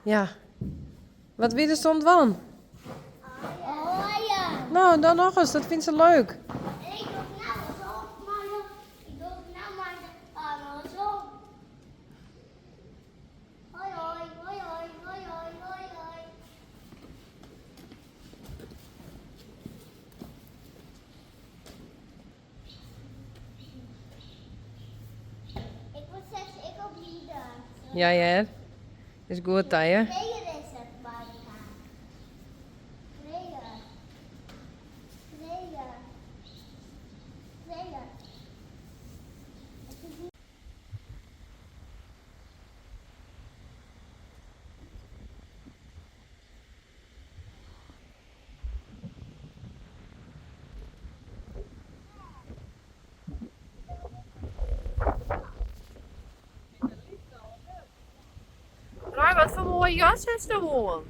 Ja. Wat weer er stond van? Oh ja. Nou, dan nog eens. Dat vindt ze leuk. En ik doe nou zo, maar ik doe nou maar de armen zo. Hoi hoi, hoi hoi, hoi hoi, hoi hoi. Ik moet zeggen, ik ook lieden. Ja, ja. Is goed, hè? Tweeën is het bij elkaar. Tweeën. Tweeën. Tweeën. Roy, wat voor mooie jas is er gewoon?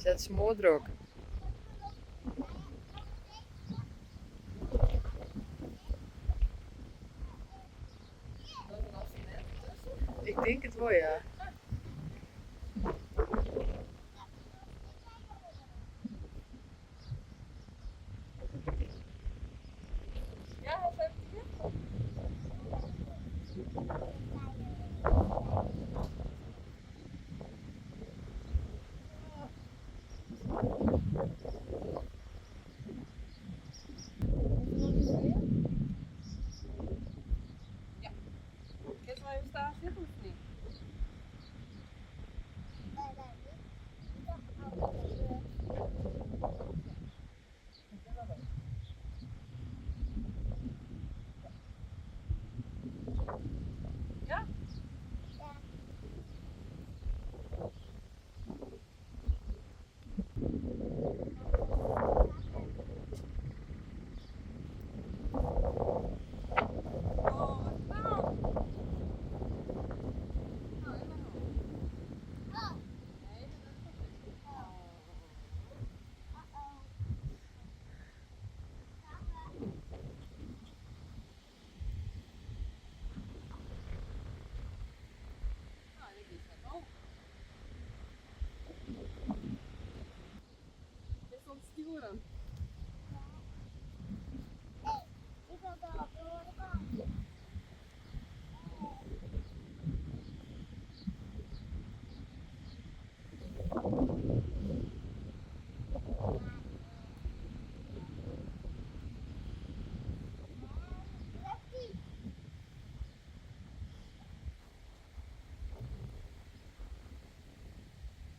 Zet smoordruk. Ik denk het wel, ja. Ja, wat heb je hier? Ja. Kun je wel even staan zitten of niet? Ja? Oh, wat nou? Nou, helemaal nog. Nee, dat is toch niet. Nou, dit is het ook. Dit is om sturen. Ik wil wel door de kant.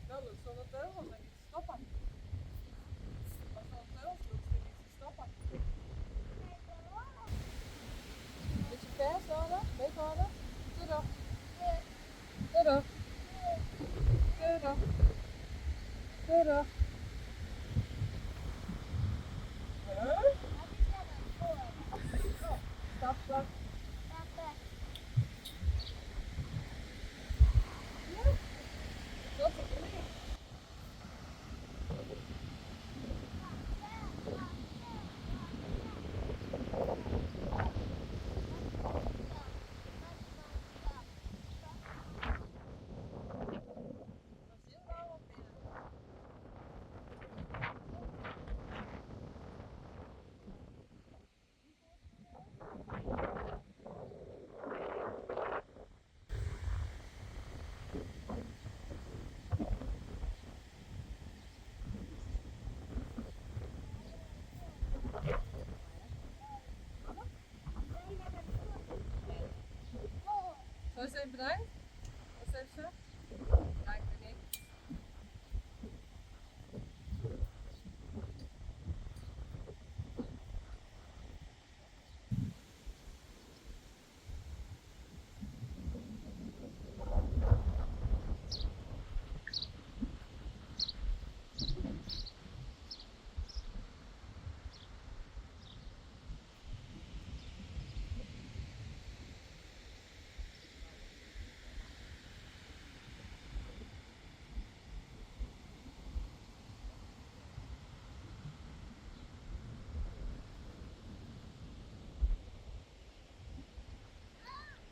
Wel, dat is zonder teugels en niet stoppen. Als zonder teugels doet, dan niet stoppen. Beetje vers houden, beetje houden. Terug. Terug. Terug. Terug. Stappen. Dat is het niet. Zal je eens even bedankt? Wat heeft ze? Ja, ik weet niet.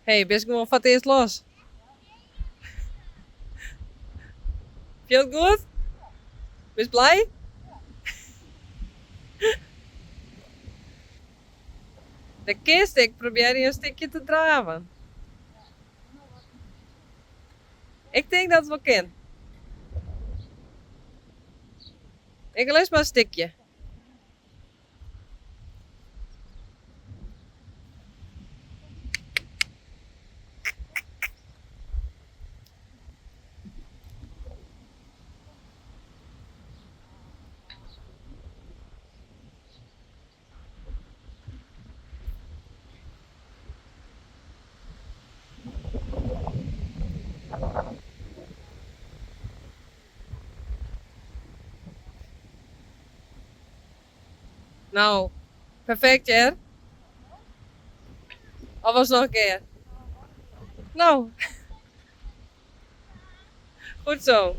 Hey, best gewoon van het eerst los. Vind je het goed? Ben je blij? De kist, ik probeer je een stukje te draven. Ik denk dat het wel kan. Ik lust maar een stukje. Nou, perfect, Jer. Of was het nog een keer? Nou, goed zo.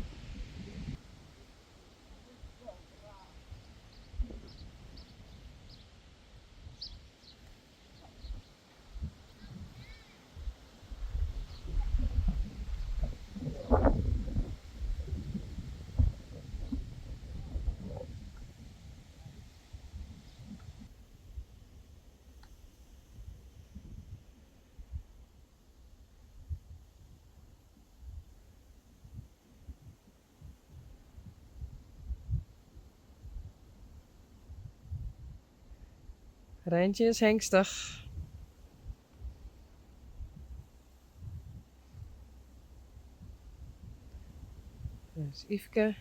Rijntje is hengstig. Dus Yveske.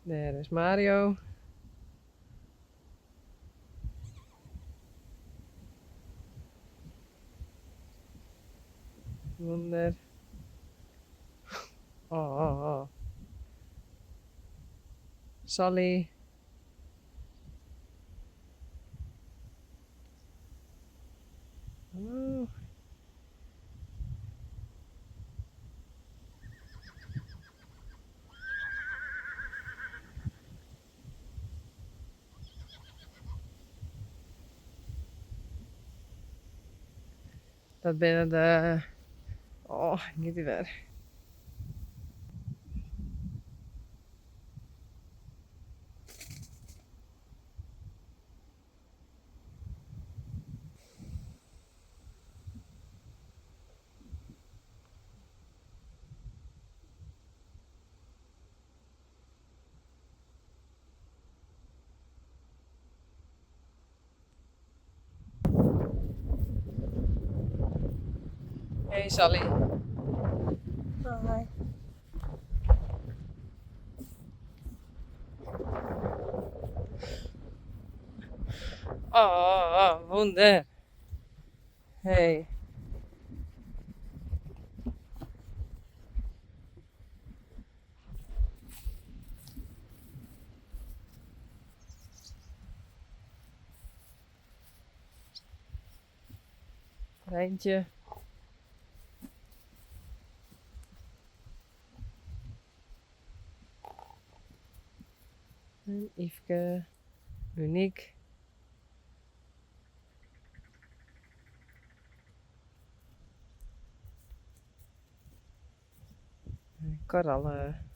Daar is Mario. Wonder. Oh. Sally. Oh. Dat binnen de... Oh, niet die weer. Hey Sally. Hi. Oh, wunder. Hey. Rijntje. En Yveske. Uniek. Korallen.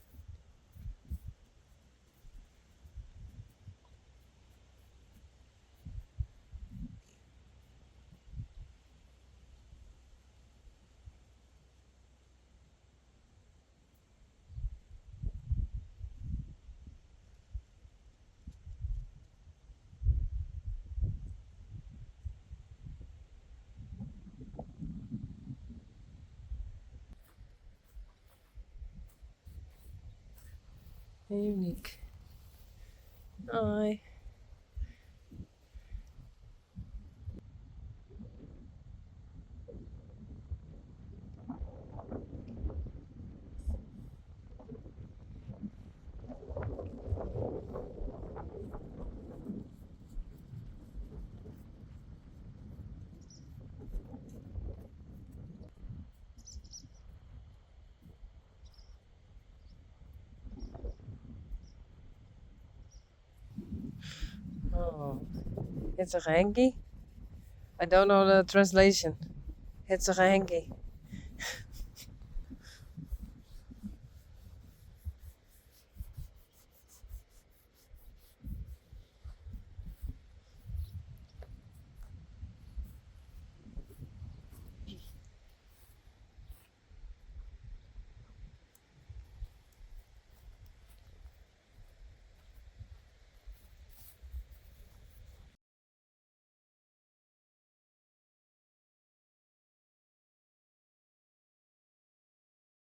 Hey, Uniek. Hoi. Oh. It's a hanky. I don't know the translation. It's a hanky.